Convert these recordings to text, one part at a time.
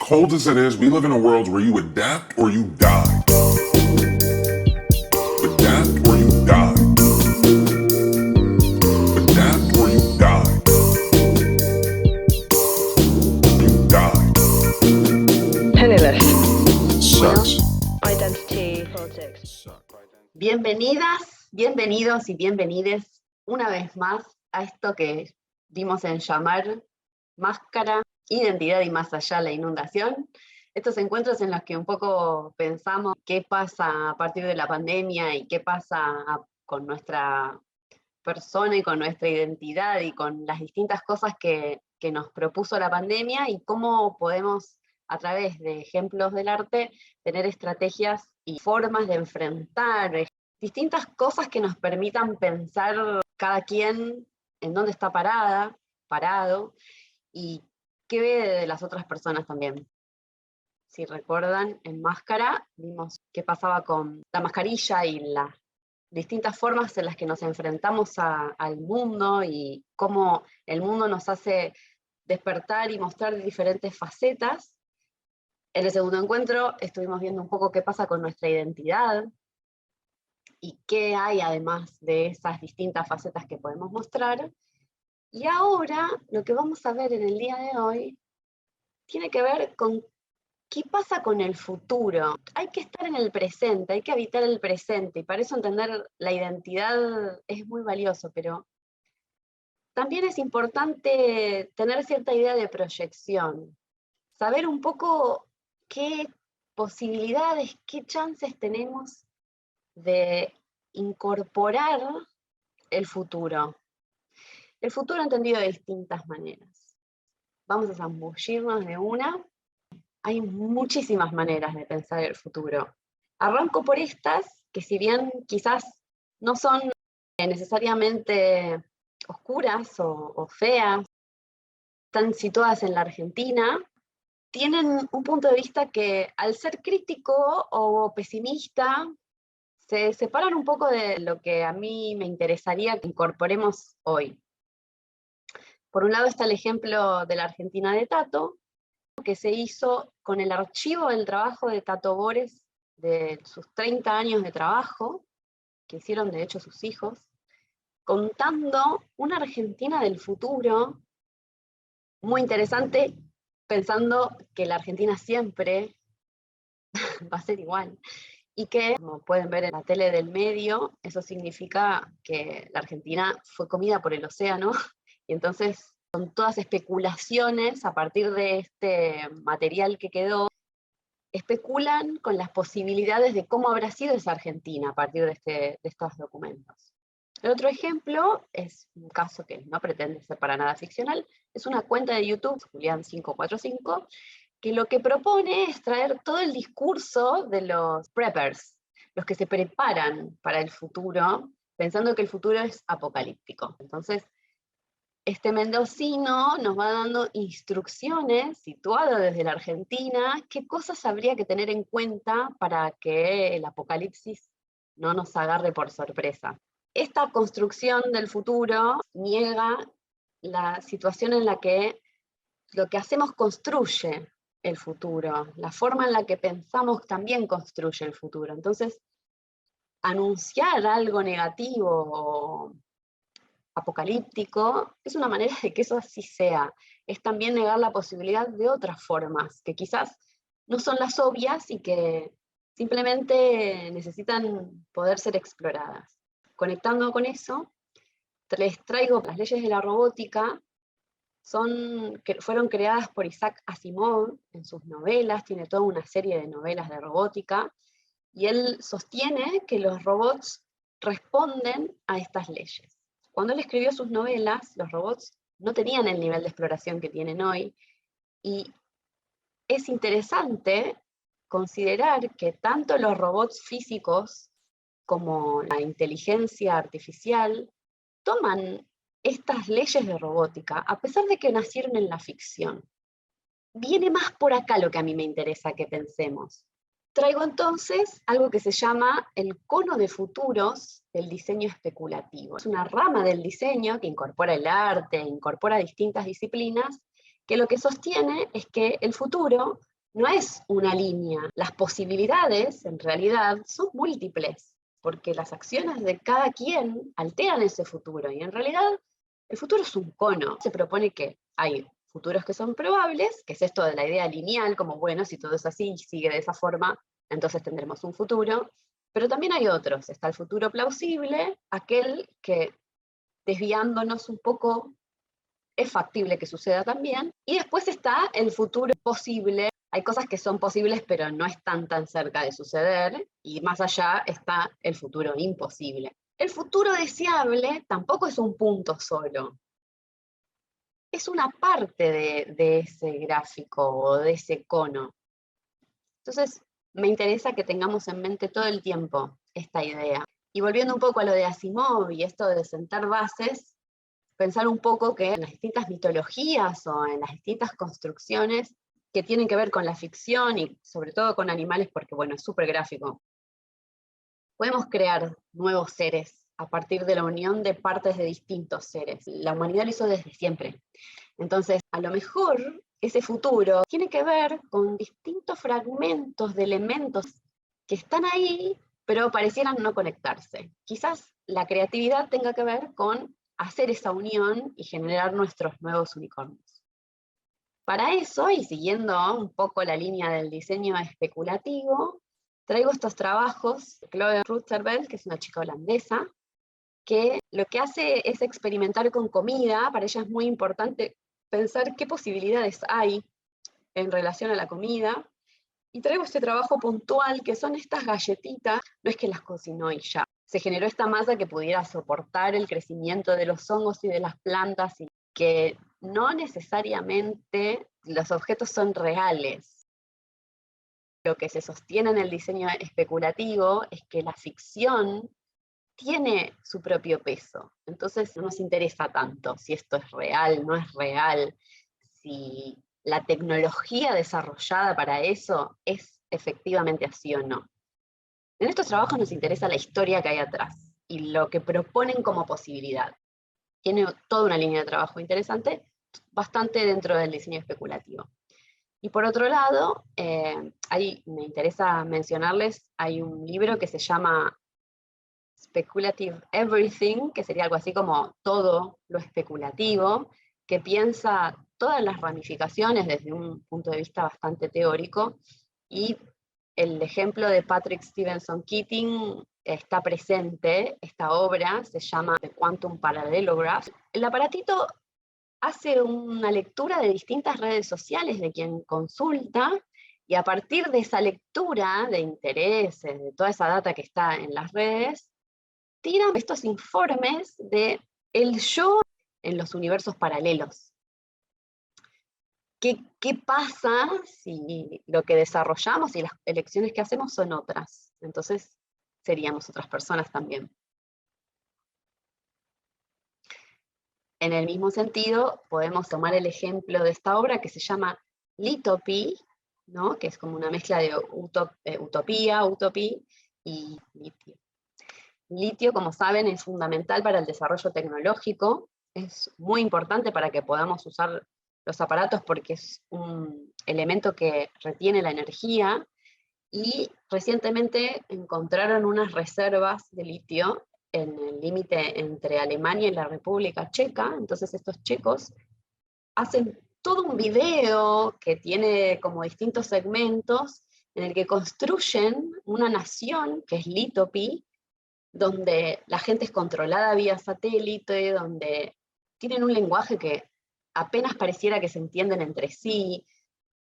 Cold as it is, we live in a world where you adapt or you die. Adapt or you die. Adapt or you die. You die. Penniless. Sucks. Identity politics. Sucks. Bienvenidas, bienvenidos y bienvenides una vez más a esto que dimos en llamar Máscara, Identidad y más allá la inundación. Estos encuentros en los que un poco pensamos qué pasa a partir de la pandemia y qué pasa con nuestra persona y con nuestra identidad y con las distintas cosas que nos propuso la pandemia y cómo podemos, a través de ejemplos del arte, tener estrategias y formas de enfrentar distintas cosas que nos permitan pensar cada quien en dónde está parado, y qué ve de las otras personas también. Si recuerdan, en Máscara vimos qué pasaba con la mascarilla y las distintas formas en las que nos enfrentamos al mundo y cómo el mundo nos hace despertar y mostrar diferentes facetas. En el segundo encuentro estuvimos viendo un poco qué pasa con nuestra identidad y qué hay además de esas distintas facetas que podemos mostrar. Y ahora lo que vamos a ver en el día de hoy tiene que ver con qué pasa con el futuro. Hay que estar en el presente, hay que habitar el presente, y para eso entender la identidad es muy valioso, pero también es importante tener cierta idea de proyección, saber un poco qué posibilidades, qué chances tenemos de incorporar el futuro. El futuro entendido de distintas maneras. Vamos a zambullirnos de una. Hay muchísimas maneras de pensar el futuro. Arranco por estas, que si bien quizás no son necesariamente oscuras o feas, están situadas en la Argentina, tienen un punto de vista que al ser crítico o pesimista, se separan un poco de lo que a mí me interesaría que incorporemos hoy. Por un lado está el ejemplo de la Argentina de Tato, que se hizo con el archivo del trabajo de Tato Bores, de sus 30 años de trabajo, que hicieron de hecho sus hijos, contando una Argentina del futuro muy interesante, pensando que la Argentina siempre va a ser igual. Y que, como pueden ver en la tele del medio, eso significa que la Argentina fue comida por el océano, y entonces son todas especulaciones a partir de este material que quedó, especulan con las posibilidades de cómo habrá sido esa Argentina a partir de estos documentos. El otro ejemplo es un caso que no pretende ser para nada ficcional, es una cuenta de YouTube, Julián545, que lo que propone es traer todo el discurso de los preppers, los que se preparan para el futuro, pensando que el futuro es apocalíptico. Entonces, este mendocino nos va dando instrucciones, situado desde la Argentina, qué cosas habría que tener en cuenta para que el apocalipsis no nos agarre por sorpresa. Esta construcción del futuro niega la situación en la que lo que hacemos construye el futuro, la forma en la que pensamos también construye el futuro. Entonces, anunciar algo negativo o apocalíptico es una manera de que eso así sea. Es también negar la posibilidad de otras formas, que quizás no son las obvias y que simplemente necesitan poder ser exploradas. Conectando con eso, les traigo las leyes de la robótica. Fueron creadas por Isaac Asimov en sus novelas, tiene toda una serie de novelas de robótica, y él sostiene que los robots responden a estas leyes. Cuando él escribió sus novelas, los robots no tenían el nivel de exploración que tienen hoy, y es interesante considerar que tanto los robots físicos como la inteligencia artificial toman estas leyes de robótica, a pesar de que nacieron en la ficción. Viene más por acá lo que a mí me interesa que pensemos. Traigo entonces algo que se llama el cono de futuros del diseño especulativo. Es una rama del diseño que incorpora el arte, incorpora distintas disciplinas, que lo que sostiene es que el futuro no es una línea. Las posibilidades, en realidad, son múltiples, porque las acciones de cada quien alteran ese futuro, y en realidad el futuro es un cono. Se propone que hay futuros que son probables, que es esto de la idea lineal, como bueno, si todo es así y sigue de esa forma, entonces tendremos un futuro, pero también hay otros. Está el futuro plausible, aquel que, desviándonos un poco, es factible que suceda también, y después está el futuro posible. Hay cosas que son posibles pero no están tan cerca de suceder, y más allá está el futuro imposible. El futuro deseable tampoco es un punto solo, es una parte de ese gráfico o de ese cono. Entonces, me interesa que tengamos en mente todo el tiempo esta idea. Y volviendo un poco a lo de Asimov y esto de sentar bases, pensar un poco que en las distintas mitologías o en las distintas construcciones que tienen que ver con la ficción y sobre todo con animales, porque bueno, es súper gráfico, podemos crear nuevos seres a partir de la unión de partes de distintos seres. La humanidad lo hizo desde siempre. Entonces, a lo mejor ese futuro tiene que ver con distintos fragmentos de elementos que están ahí, pero parecieran no conectarse. Quizás la creatividad tenga que ver con hacer esa unión y generar nuestros nuevos unicornios. Para eso, y siguiendo un poco la línea del diseño especulativo, traigo estos trabajos de Chloe Rutherford, que es una chica holandesa, que lo que hace es experimentar con comida. Para ella es muy importante pensar qué posibilidades hay en relación a la comida, y traigo este trabajo puntual, que son estas galletitas. No es que las cocinó y ya. Se generó esta masa que pudiera soportar el crecimiento de los hongos y de las plantas, y que no necesariamente los objetos son reales. Lo que se sostiene en el diseño especulativo es que la ficción tiene su propio peso. Entonces no nos interesa tanto si esto es real, no es real, si la tecnología desarrollada para eso es efectivamente así o no. En estos trabajos nos interesa la historia que hay atrás y lo que proponen como posibilidad. Tiene toda una línea de trabajo interesante, bastante dentro del diseño especulativo. Y por otro lado, ahí me interesa mencionarles, hay un libro que se llama Speculative Everything, que sería algo así como todo lo especulativo, que piensa todas las ramificaciones desde un punto de vista bastante teórico, y el ejemplo de Patrick Stevenson Keating está presente. Esta obra se llama The Quantum Parallelograph. El aparatito hace una lectura de distintas redes sociales de quien consulta, y a partir de esa lectura de intereses, de toda esa data que está en las redes, tiran estos informes de el yo en los universos paralelos. ¿Qué pasa si lo que desarrollamos y las elecciones que hacemos son otras? Entonces seríamos otras personas también. En el mismo sentido, podemos tomar el ejemplo de esta obra que se llama Litopy, ¿no? Que es como una mezcla de utopía, utopía y litio. Litio, como saben, es fundamental para el desarrollo tecnológico, es muy importante para que podamos usar los aparatos porque es un elemento que retiene la energía, y recientemente encontraron unas reservas de litio en el límite entre Alemania y la República Checa. Entonces estos checos hacen todo un video que tiene como distintos segmentos en el que construyen una nación que es Litopy, donde la gente es controlada vía satélite, donde tienen un lenguaje que apenas pareciera que se entienden entre sí,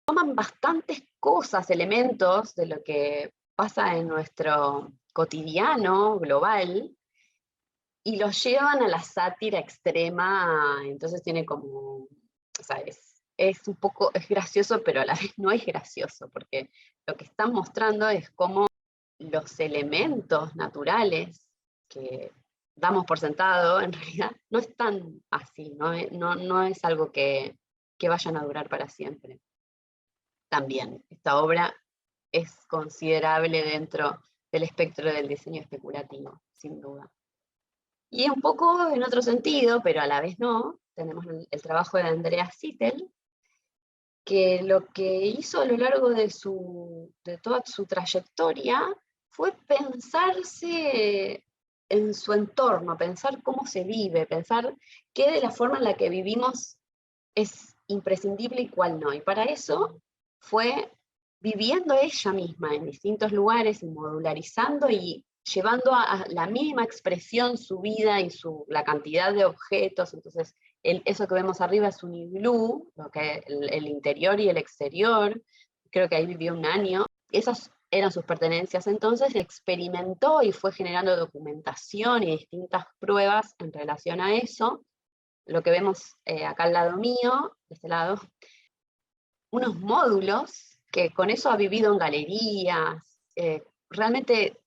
toman bastantes cosas, elementos de lo que pasa en nuestro cotidiano global, y los llevan a la sátira extrema. Entonces tiene como, o sea, es un poco, es gracioso, pero a la vez no es gracioso, porque lo que están mostrando es cómo los elementos naturales que damos por sentado, en realidad no están así, no es algo que vayan a durar para siempre. También, esta obra es considerable dentro del espectro del diseño especulativo, sin duda. Y un poco en otro sentido, pero a la vez no, tenemos el trabajo de Andrea Zittel, que lo que hizo a lo largo de toda su trayectoria fue pensarse en su entorno, pensar cómo se vive, pensar qué de la forma en la que vivimos es imprescindible y cuál no. Y para eso fue viviendo ella misma en distintos lugares y modularizando y llevando a la mínima expresión su vida y la cantidad de objetos. Entonces, eso que vemos arriba es un iglú, lo que, el interior y el exterior. Creo que ahí vivió un año. Esas eran sus pertenencias. Entonces experimentó y fue generando documentación y distintas pruebas en relación a eso. Lo que vemos acá al lado mío, de este lado, unos módulos que con eso ha vivido en galerías. Realmente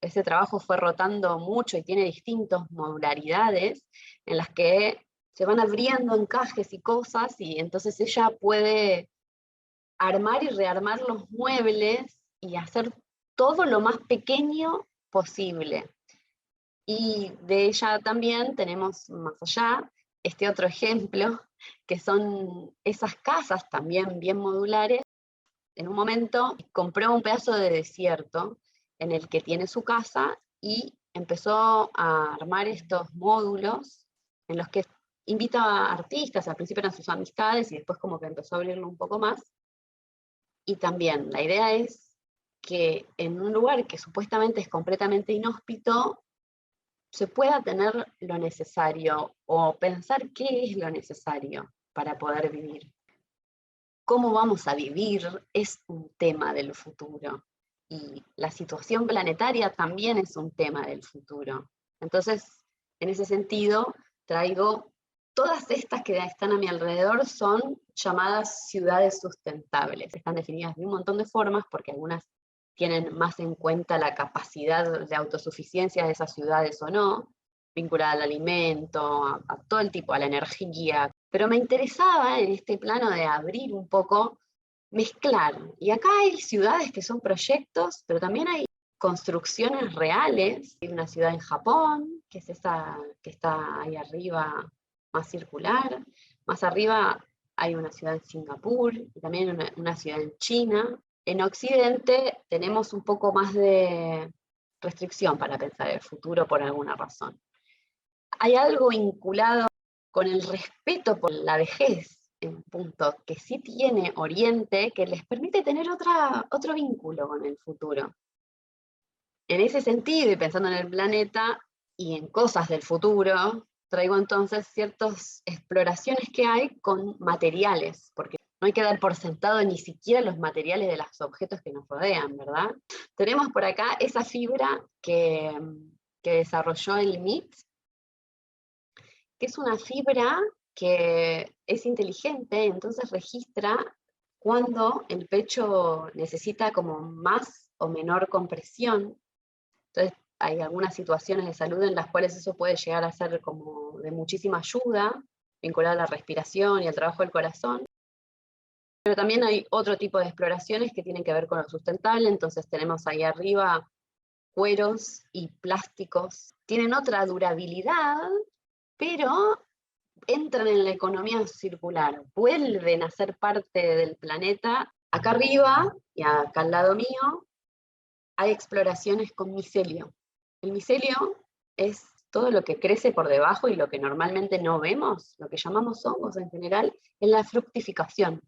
ese trabajo fue rotando mucho y tiene distintas modularidades en las que se van abriendo encajes y cosas, y entonces ella puede armar y rearmar los muebles y hacer todo lo más pequeño posible. Y de ella también tenemos más allá este otro ejemplo, que son esas casas también bien modulares. En un momento compró un pedazo de desierto en el que tiene su casa y empezó a armar estos módulos en los que invita a artistas. Al principio eran sus amistades y después como que empezó a abrirlo un poco más. Y también la idea es que en un lugar que supuestamente es completamente inhóspito, se pueda tener lo necesario o pensar qué es lo necesario para poder vivir. Cómo vamos a vivir es un tema del futuro, y la situación planetaria también es un tema del futuro. Entonces, en ese sentido, traigo todas estas que están a mi alrededor, son llamadas ciudades sustentables. Están definidas de un montón de formas porque algunas tienen más en cuenta la capacidad de autosuficiencia de esas ciudades o no, vinculada al alimento, a todo el tipo, a la energía. Pero me interesaba en este plano de abrir un poco, mezclar. Y acá hay ciudades que son proyectos, pero también hay construcciones reales. Hay una ciudad en Japón, que es esa que está ahí arriba, más circular. Más arriba hay una ciudad en Singapur, y también una ciudad en China. En Occidente tenemos un poco más de restricción para pensar el futuro por alguna razón. Hay algo vinculado con el respeto por la vejez, en un punto que sí tiene Oriente, que les permite tener otro vínculo con el futuro. En ese sentido, y pensando en el planeta y en cosas del futuro, traigo entonces ciertas exploraciones que hay con materiales, porque no hay que dar por sentado ni siquiera los materiales de los objetos que nos rodean, ¿verdad? Tenemos por acá esa fibra que desarrolló el MIT, que es una fibra que es inteligente, entonces registra cuando el pecho necesita como más o menor compresión. Entonces hay algunas situaciones de salud en las cuales eso puede llegar a ser como de muchísima ayuda, vinculada a la respiración y al trabajo del corazón. Pero también hay otro tipo de exploraciones que tienen que ver con lo sustentable. Entonces tenemos ahí arriba cueros y plásticos. Tienen otra durabilidad, pero entran en la economía circular, vuelven a ser parte del planeta. Acá arriba, y acá al lado mío, hay exploraciones con micelio. El micelio es todo lo que crece por debajo y lo que normalmente no vemos, lo que llamamos hongos en general, es la fructificación.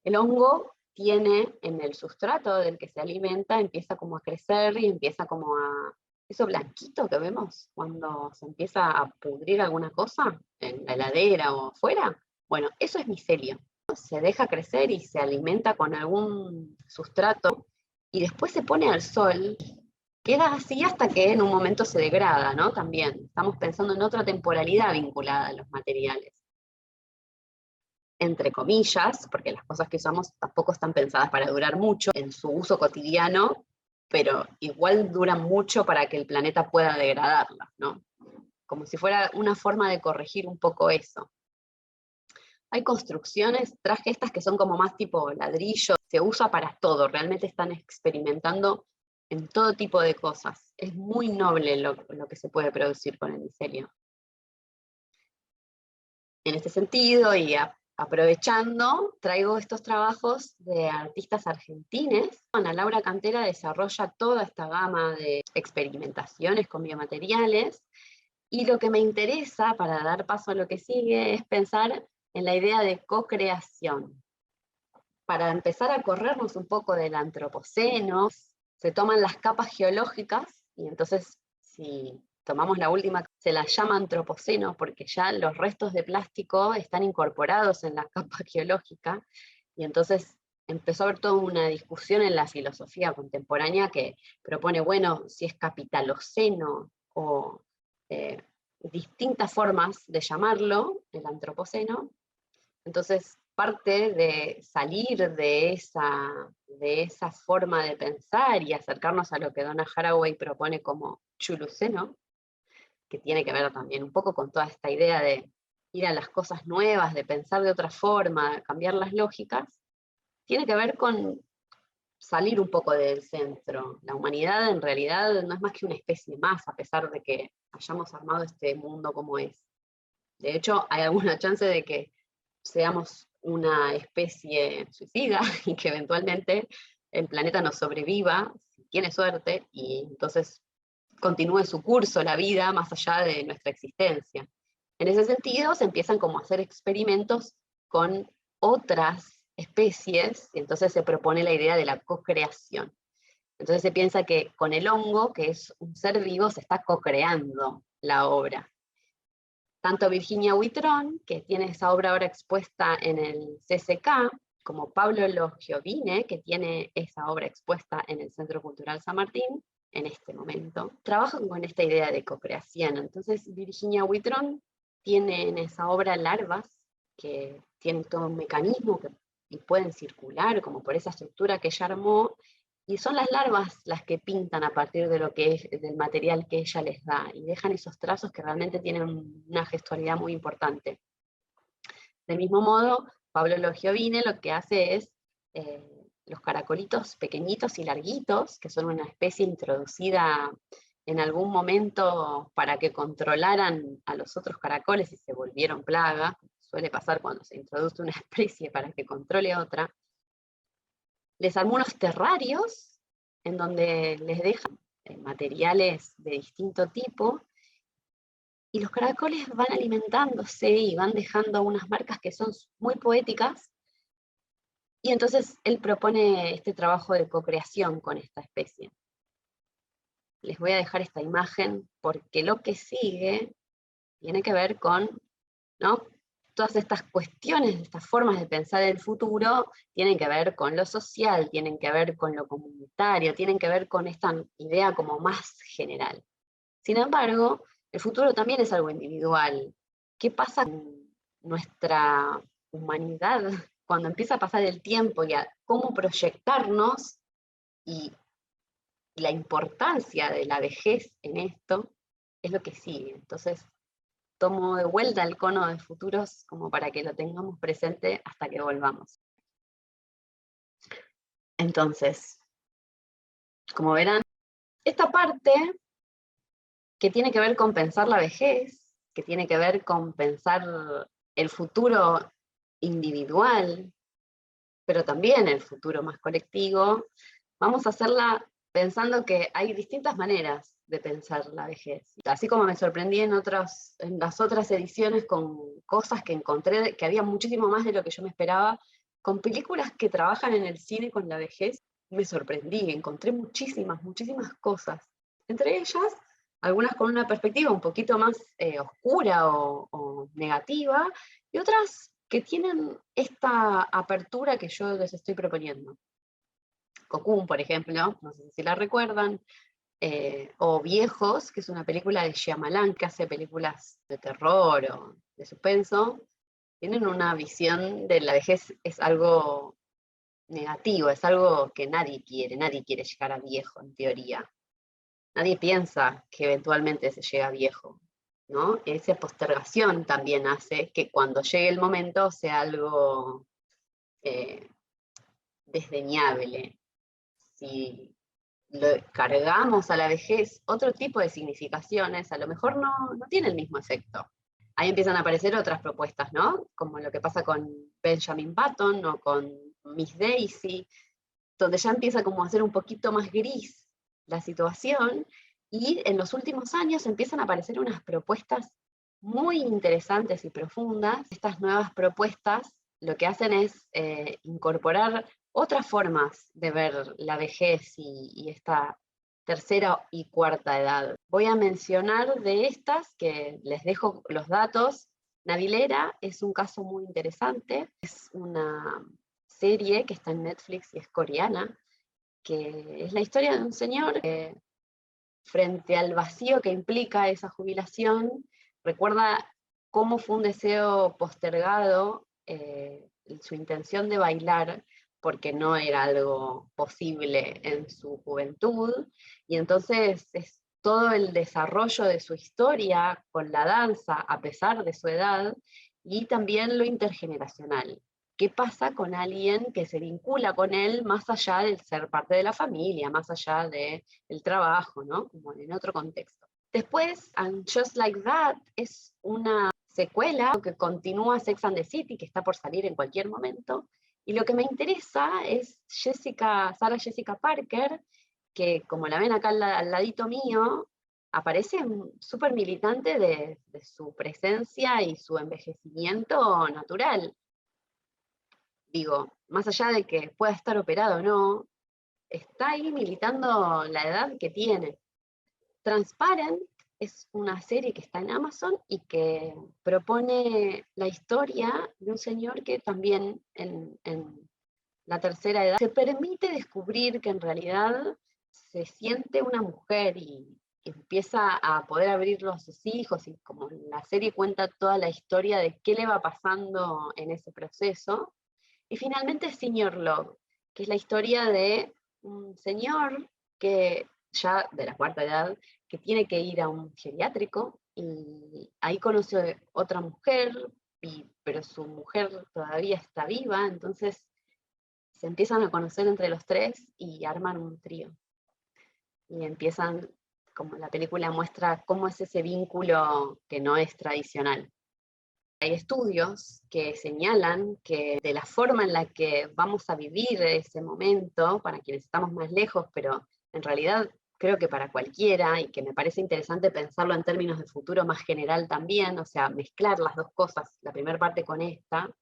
El hongo tiene en el sustrato del que se alimenta, empieza como a crecer y empieza como a... Eso blanquito que vemos cuando se empieza a pudrir alguna cosa en la heladera o afuera, bueno, eso es micelio. Se deja crecer y se alimenta con algún sustrato y después se pone al sol, queda así hasta que en un momento se degrada, ¿no? También estamos pensando en otra temporalidad vinculada a los materiales, entre comillas, porque las cosas que usamos tampoco están pensadas para durar mucho en su uso cotidiano, pero igual duran mucho para que el planeta pueda degradarlas, ¿no? Como si fuera una forma de corregir un poco eso. Hay construcciones, traje estas que son como más tipo ladrillo, se usa para todo, realmente están experimentando en todo tipo de cosas. Es muy noble lo que se puede producir con el micelio. En este sentido, y aprovechando, traigo estos trabajos de artistas argentines. Ana Laura Cantera desarrolla toda esta gama de experimentaciones con biomateriales, y lo que me interesa para dar paso a lo que sigue es pensar en la idea de co-creación. Para empezar a corrernos un poco del antropoceno, se toman las capas geológicas, y entonces si tomamos la última, se la llama antropoceno porque ya los restos de plástico están incorporados en la capa geológica, y entonces empezó a haber toda una discusión en la filosofía contemporánea que propone, bueno, si es capitaloceno o distintas formas de llamarlo, el antropoceno. Entonces, parte de salir de esa forma de pensar y acercarnos a lo que Donna Haraway propone como chuluceno, que tiene que ver también un poco con toda esta idea de ir a las cosas nuevas, de pensar de otra forma, cambiar las lógicas, tiene que ver con salir un poco del centro. La humanidad en realidad no es más que una especie más, a pesar de que hayamos armado este mundo como es. De hecho, hay alguna chance de que seamos una especie suicida y que eventualmente el planeta nos sobreviva, si tiene suerte, y entonces continúe su curso la vida más allá de nuestra existencia. En ese sentido, se empiezan como a hacer experimentos con otras especies, y entonces se propone la idea de la co-creación. Entonces se piensa que con el hongo, que es un ser vivo, se está co-creando la obra. Tanto Virginia Huitrón, que tiene esa obra ahora expuesta en el CCK, como Pablo Loggiovine, que tiene esa obra expuesta en el Centro Cultural San Martín, en este momento, trabajan con esta idea de co-creación. Entonces Virginia Huitrón tiene en esa obra larvas que tienen todo un mecanismo y pueden circular como por esa estructura que ella armó, y son las larvas las que pintan a partir de lo que es, del material que ella les da, y dejan esos trazos que realmente tienen una gestualidad muy importante. Del mismo modo, Pablo Loggiovine lo que hace es los caracolitos pequeñitos y larguitos, que son una especie introducida en algún momento para que controlaran a los otros caracoles y se volvieron plaga. Suele pasar cuando se introduce una especie para que controle otra. Les armó unos terrarios en donde les dejan materiales de distinto tipo, y los caracoles van alimentándose y van dejando unas marcas que son muy poéticas, y entonces él propone este trabajo de co-creación con esta especie. Les voy a dejar esta imagen porque lo que sigue tiene que ver con, ¿no?, todas estas cuestiones, estas formas de pensar el futuro, tienen que ver con lo social, tienen que ver con lo comunitario, tienen que ver con esta idea como más general. Sin embargo, el futuro también es algo individual. ¿Qué pasa con nuestra humanidad cuando empieza a pasar el tiempo, y a cómo proyectarnos, y la importancia de la vejez en esto es lo que sigue? Entonces, tomo de vuelta el cono de futuros como para que lo tengamos presente hasta que volvamos. Entonces, como verán, esta parte que tiene que ver con pensar la vejez, que tiene que ver con pensar el futuro individual, pero también el futuro más colectivo, vamos a hacerla pensando que hay distintas maneras de pensar la vejez. Así como me sorprendí en las otras ediciones con cosas que encontré, que había muchísimo más de lo que yo me esperaba, con películas que trabajan en el cine con la vejez, me sorprendí, encontré muchísimas cosas. Entre ellas, algunas con una perspectiva un poquito más oscura o negativa, y otras que tienen esta apertura que yo les estoy proponiendo. Cocoon, por ejemplo, no sé si la recuerdan, o Viejos, que es una película de Shyamalan, que hace películas de terror o de suspenso, tienen una visión de la vejez, es algo negativo, es algo que nadie quiere llegar a viejo, en teoría. Nadie piensa que eventualmente se llega a viejo, ¿no? Esa postergación también hace que cuando llegue el momento sea algo desdeñable. Si lo cargamos a la vejez otro tipo de significaciones, a lo mejor no tiene el mismo efecto. ahí empiezan a aparecer otras propuestas, ¿no? Como lo que pasa con Benjamin Button o con Miss Daisy, donde ya empieza como a ser un poquito más gris la situación, y en los últimos años empiezan a aparecer unas propuestas muy interesantes y profundas. Estas nuevas propuestas lo que hacen es incorporar otras formas de ver la vejez y esta tercera y cuarta edad. Voy a mencionar de estas, que les dejo los datos. Navilera es un caso muy interesante, es una serie que está en Netflix y es coreana, que es la historia de un señor que, frente al vacío que implica esa jubilación, recuerda cómo fue un deseo postergado, su intención de bailar, porque no era algo posible en su juventud, y entonces es todo el desarrollo de su historia con la danza, a pesar de su edad, y también lo intergeneracional. ¿Qué pasa con alguien que se vincula con él más allá de ser parte de la familia, más allá del trabajo, ¿no? Como en otro contexto? Después, And Just Like That es una secuela que continúa Sex and the City, que está por salir en cualquier momento, y lo que me interesa es Sarah Jessica Parker, que como la ven acá al ladito mío, aparece súper militante de su presencia y su envejecimiento natural. Digo, más allá de que pueda estar operado o no, está ahí militando la edad que tiene. Transparent es una serie que está en Amazon y que propone la historia de un señor que también en la tercera edad se permite descubrir que en realidad se siente una mujer y empieza a poder abrirlo a sus hijos, y como la serie cuenta toda la historia de qué le va pasando en ese proceso. Y finalmente Senior Love, que es la historia de un señor que ya de la cuarta edad, que tiene que ir a un geriátrico, y ahí conoce otra mujer, pero su mujer todavía está viva, entonces se empiezan a conocer entre los tres y arman un trío. Y empiezan, como la película muestra, cómo es ese vínculo que no es tradicional. Hay estudios que señalan que de la forma en la que vamos a vivir ese momento, para quienes estamos más lejos, pero en realidad creo que para cualquiera, y que me parece interesante pensarlo en términos de futuro más general también, o sea, mezclar las dos cosas, la primera parte con esta,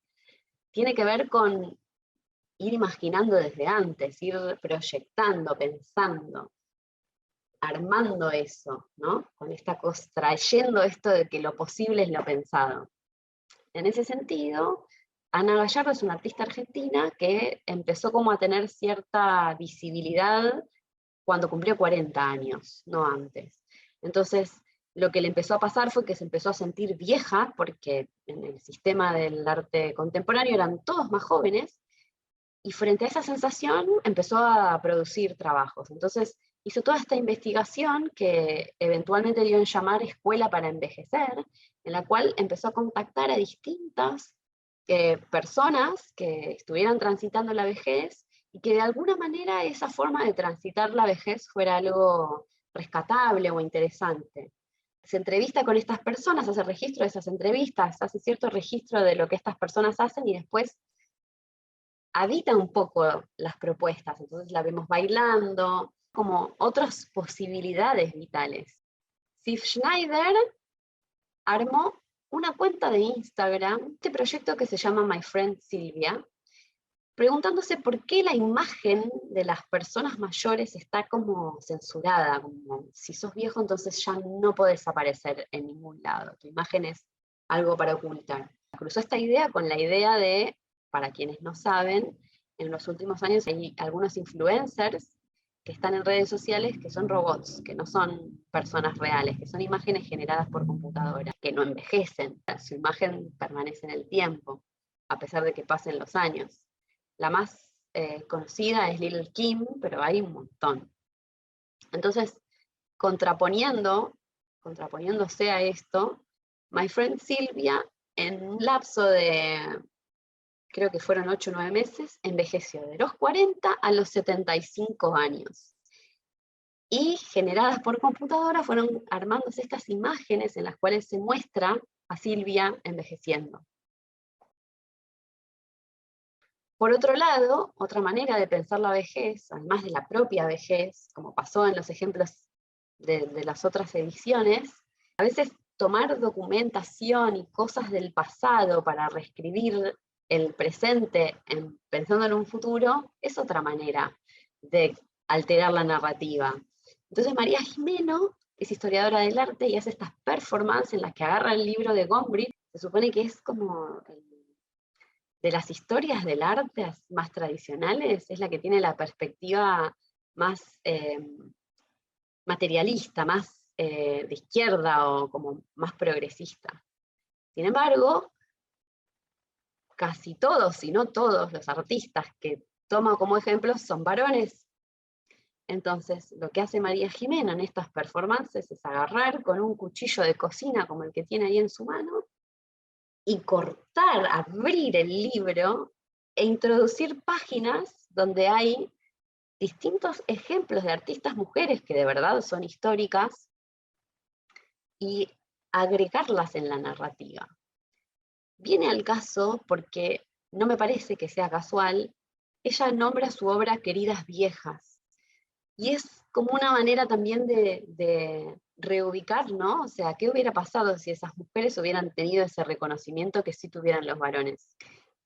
tiene que ver con ir imaginando desde antes, ir proyectando, pensando, armando eso, ¿no? Con esta cosa, trayendo esto de que lo posible es lo pensado. En ese sentido, Ana Gallardo es una artista argentina que empezó como a tener cierta visibilidad cuando cumplió 40 años, no antes. Entonces, lo que le empezó a pasar fue que se empezó a sentir vieja, porque en el sistema del arte contemporáneo eran todos más jóvenes, y frente a esa sensación empezó a producir trabajos. Entonces hizo toda esta investigación que eventualmente dio en llamar Escuela para Envejecer, en la cual empezó a contactar a distintas personas que estuvieran transitando la vejez, y que de alguna manera esa forma de transitar la vejez fuera algo rescatable o interesante. Se entrevista con estas personas, hace registro de esas entrevistas, hace cierto registro de lo que estas personas hacen, y después habita un poco las propuestas. Entonces la vemos bailando, como otras posibilidades vitales. Ziv Schneider armó una cuenta de Instagram, este proyecto que se llama My Friend Silvia, preguntándose por qué la imagen de las personas mayores está como censurada, como si sos viejo entonces ya no podés aparecer en ningún lado, tu imagen es algo para ocultar. Cruzó esta idea con la idea de, para quienes no saben, en los últimos años hay algunos influencers que están en redes sociales que son robots, que no son personas reales, que son imágenes generadas por computadora, que no envejecen, su imagen permanece en el tiempo, a pesar de que pasen los años. La más conocida es Lil' Kim, pero hay un montón. Entonces, contraponiéndose a esto, My Friend Silvia, en un lapso de, creo que fueron 8 o 9 meses, envejeció de los 40 a los 75 años. Y generadas por computadora fueron armándose estas imágenes en las cuales se muestra a Silvia envejeciendo. Por otro lado, otra manera de pensar la vejez, además de la propia vejez, como pasó en los ejemplos de las otras ediciones, a veces tomar documentación y cosas del pasado para reescribir el presente pensando en un futuro, es otra manera de alterar la narrativa. Entonces María Gimeno es historiadora del arte y hace estas performances en las que agarra el libro de Gombrich, se supone que es como de las historias del arte más tradicionales, es la que tiene la perspectiva más materialista, más de izquierda o como más progresista. Sin embargo, casi todos, si no todos, los artistas que toma como ejemplos son varones. Entonces, lo que hace María Gimeno en estas performances es agarrar con un cuchillo de cocina como el que tiene ahí en su mano, y cortar, abrir el libro e introducir páginas donde hay distintos ejemplos de artistas mujeres que de verdad son históricas y agregarlas en la narrativa. Viene al caso porque no me parece que sea casual, ella nombra su obra Queridas Viejas, y es como una manera también de reubicar, ¿no? O sea, ¿qué hubiera pasado si esas mujeres hubieran tenido ese reconocimiento que sí tuvieran los varones?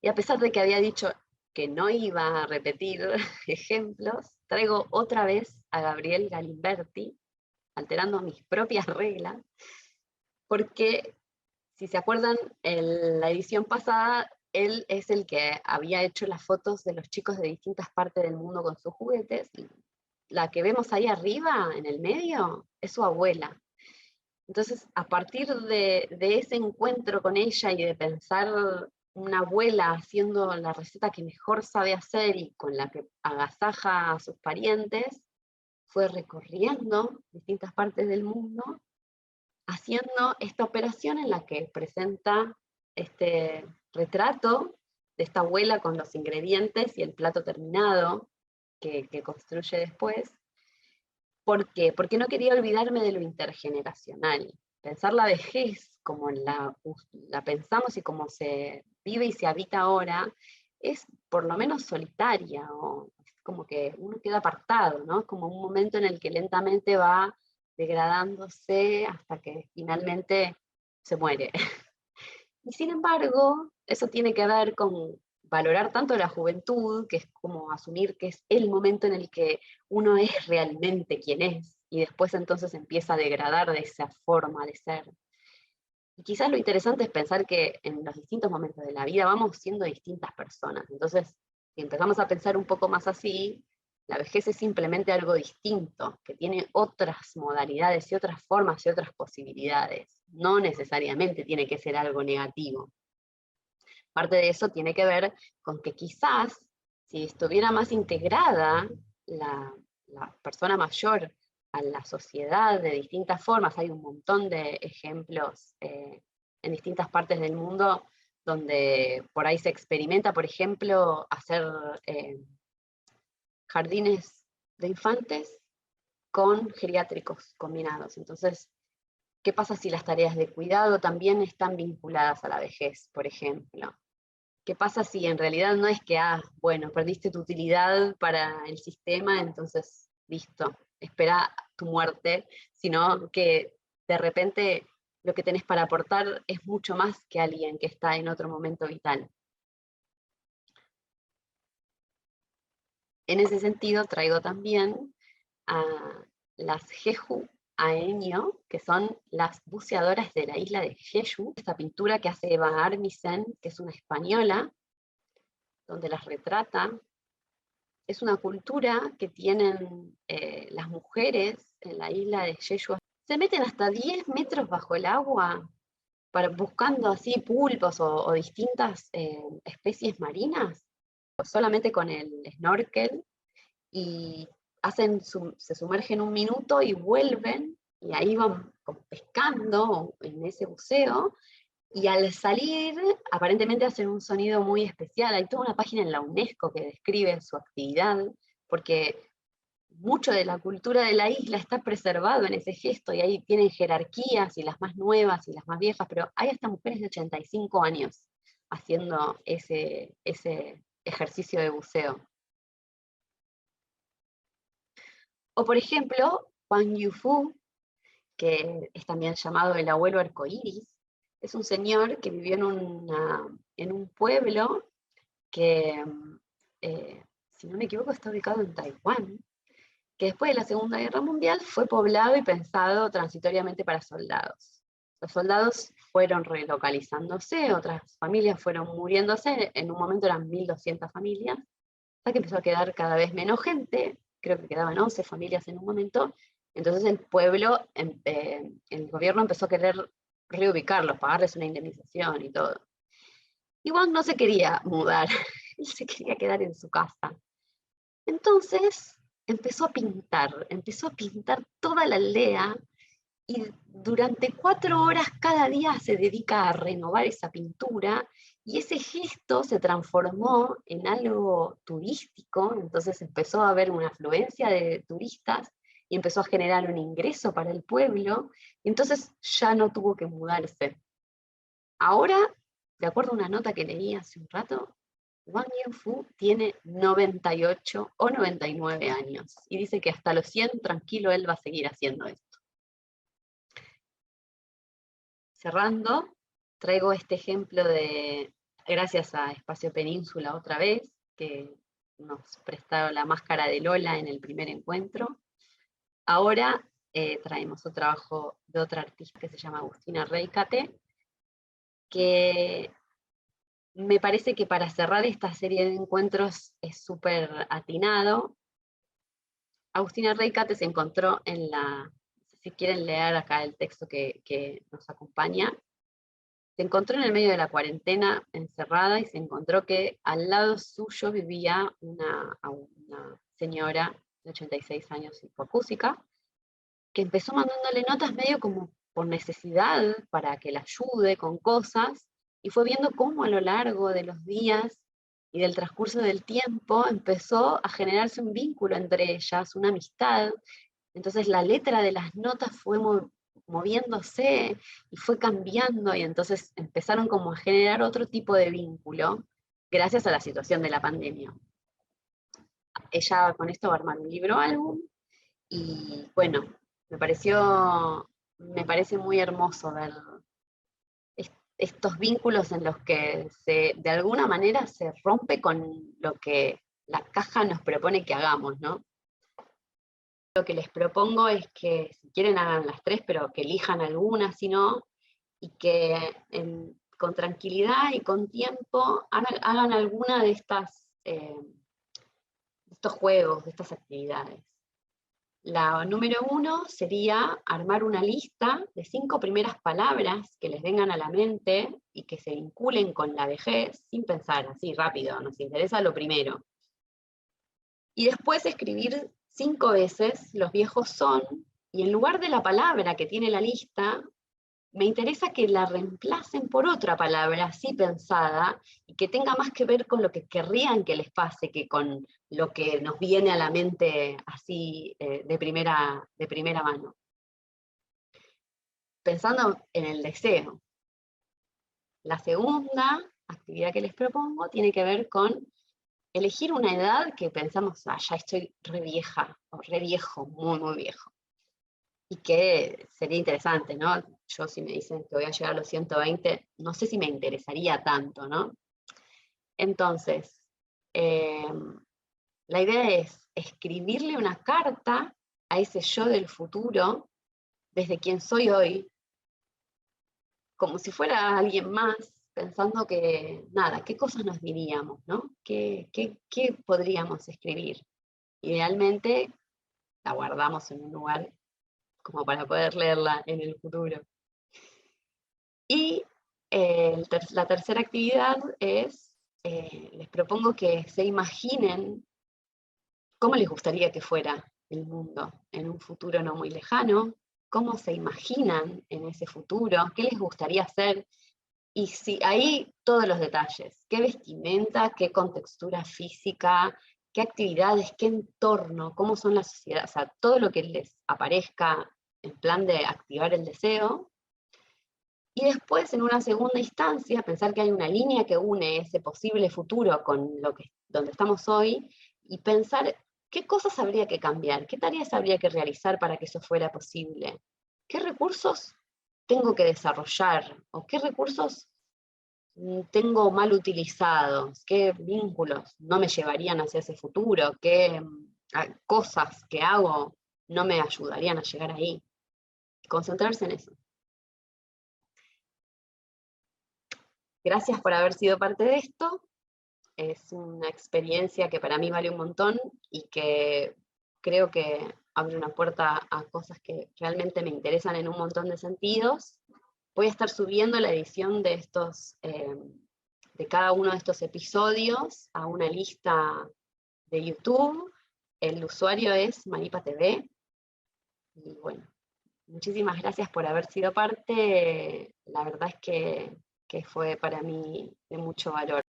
Y a pesar de que había dicho que no iba a repetir ejemplos, traigo otra vez a Gabriel Galimberti, alterando mis propias reglas, porque si se acuerdan, en la edición pasada, él es el que había hecho las fotos de los chicos de distintas partes del mundo con sus juguetes. La que vemos ahí arriba, en el medio, es su abuela. Entonces, a partir de ese encuentro con ella y de pensar una abuela haciendo la receta que mejor sabe hacer y con la que agasaja a sus parientes, fue recorriendo distintas partes del mundo, haciendo esta operación en la que presenta este retrato de esta abuela con los ingredientes y el plato terminado que construye después. ¿Por qué? Porque no quería olvidarme de lo intergeneracional. Pensar la vejez como la pensamos y como se vive y se habita ahora, es por lo menos solitaria, o es como que uno queda apartado, ¿no? Es como un momento en el que lentamente va degradándose hasta que finalmente se muere. Y sin embargo, eso tiene que ver con valorar tanto la juventud, que es como asumir que es el momento en el que uno es realmente quien es, y después entonces empieza a degradar de esa forma de ser. Y quizás lo interesante es pensar que en los distintos momentos de la vida vamos siendo distintas personas. Entonces, si empezamos a pensar un poco más así, la vejez es simplemente algo distinto, que tiene otras modalidades y otras formas y otras posibilidades. No necesariamente tiene que ser algo negativo. Parte de eso tiene que ver con que quizás, si estuviera más integrada la persona mayor a la sociedad de distintas formas, hay un montón de ejemplos en distintas partes del mundo donde por ahí se experimenta, por ejemplo, hacer jardines de infantes con geriátricos combinados. Entonces, ¿qué pasa si las tareas de cuidado también están vinculadas a la vejez, por ejemplo? ¿Qué pasa si en realidad no es que, bueno, perdiste tu utilidad para el sistema, entonces, listo, espera tu muerte, sino que de repente lo que tenés para aportar es mucho más que alguien que está en otro momento vital? En ese sentido, traigo también a las Jeju Aenio, que son las buceadoras de la isla de Jeju, esta pintura que hace Eva Armisen, que es una española, donde las retrata. Es una cultura que tienen las mujeres en la isla de Jeju. Se meten hasta 10 metros bajo el agua buscando así pulpos o distintas especies marinas, solamente con el snorkel, y se sumergen un minuto y vuelven, y ahí van pescando en ese buceo, y al salir aparentemente hacen un sonido muy especial. Hay toda una página en la UNESCO que describe su actividad, porque mucho de la cultura de la isla está preservado en ese gesto, y ahí tienen jerarquías, y las más nuevas y las más viejas, pero hay hasta mujeres de 85 años haciendo ese ejercicio de buceo. O por ejemplo, Wang Yufu, que es también llamado el abuelo arcoíris, es un señor que vivió en un pueblo que, si no me equivoco, está ubicado en Taiwán, que después de la Segunda Guerra Mundial fue poblado y pensado transitoriamente para soldados. Los soldados fueron relocalizándose, otras familias fueron muriéndose, en un momento eran 1.200 familias, hasta que empezó a quedar cada vez menos gente, creo que quedaban 11 familias en un momento, entonces el pueblo, el gobierno empezó a querer reubicarlos, pagarles una indemnización y todo. Y Wang no se quería mudar, él se quería quedar en su casa. Entonces empezó a pintar toda la aldea, y durante 4 horas cada día se dedica a renovar esa pintura, y ese gesto se transformó en algo turístico, entonces empezó a haber una afluencia de turistas, y empezó a generar un ingreso para el pueblo, y entonces ya no tuvo que mudarse. Ahora, de acuerdo a una nota que leí hace un rato, Wang Yufu tiene 98 o 99 años, y dice que hasta los 100 tranquilo él va a seguir haciendo esto. Cerrando, traigo este ejemplo gracias a Espacio Península otra vez, que nos prestaron la máscara de Lola en el primer encuentro. Ahora traemos otro trabajo de otra artista que se llama Agustina Reicate, que me parece que para cerrar esta serie de encuentros es súper atinado. Agustina Reicate se encontró en si quieren leer acá el texto que nos acompaña, se encontró en el medio de la cuarentena encerrada, y se encontró que al lado suyo vivía una señora de 86 años hipacúsica, que empezó mandándole notas medio como por necesidad para que la ayude con cosas, y fue viendo cómo a lo largo de los días y del transcurso del tiempo empezó a generarse un vínculo entre ellas, una amistad. Entonces la letra de las notas fue moviéndose y fue cambiando, y entonces empezaron como a generar otro tipo de vínculo gracias a la situación de la pandemia. Ella con esto va a armar un libro álbum, y bueno, me parece muy hermoso ver estos vínculos en los que de alguna manera se rompe con lo que la caja nos propone que hagamos, ¿no? Lo que les propongo es que si quieren hagan las 3, pero que elijan alguna, si no, y que con tranquilidad y con tiempo hagan alguna de estos juegos, de estas actividades. La número 1 sería armar una lista de 5 primeras palabras que les vengan a la mente y que se vinculen con la vejez, sin pensar, así rápido, nos interesa lo primero. Y después escribir 5 veces los viejos son, y en lugar de la palabra que tiene la lista, me interesa que la reemplacen por otra palabra así pensada, y que tenga más que ver con lo que querrían que les pase que con lo que nos viene a la mente así de primera mano. Pensando en el deseo. La segunda actividad que les propongo tiene que ver con elegir una edad que pensamos, ya estoy re vieja, o re viejo, muy, muy viejo. Y que sería interesante, ¿no? Yo, si me dicen que voy a llegar a los 120, no sé si me interesaría tanto, ¿no? Entonces, la idea es escribirle una carta a ese yo del futuro, desde quien soy hoy, como si fuera alguien más, pensando que, nada, ¿qué cosas nos diríamos, ¿no? ¿Qué podríamos escribir? Idealmente, la guardamos en un lugar como para poder leerla en el futuro. Y la tercera actividad es, les propongo que se imaginen cómo les gustaría que fuera el mundo en un futuro no muy lejano, cómo se imaginan en ese futuro, qué les gustaría hacer, y si ahí todos los detalles, qué vestimenta, qué contextura física, qué actividades, qué entorno, cómo son las sociedades, o sea, todo lo que les aparezca en plan de activar el deseo. Y después, en una segunda instancia, pensar que hay una línea que une ese posible futuro con donde estamos hoy, y pensar qué cosas habría que cambiar, qué tareas habría que realizar para que eso fuera posible, qué recursos tengo que desarrollar, o qué recursos tengo mal utilizados, qué vínculos no me llevarían hacia ese futuro, qué cosas que hago no me ayudarían a llegar ahí. Concentrarse en eso. Gracias por haber sido parte de esto. Es una experiencia que para mí vale un montón y que creo que abre una puerta a cosas que realmente me interesan en un montón de sentidos. Voy a estar subiendo la edición de de cada uno de estos episodios a una lista de YouTube. El usuario es Maripa TV. Y bueno, muchísimas gracias por haber sido parte. La verdad es que fue para mí de mucho valor.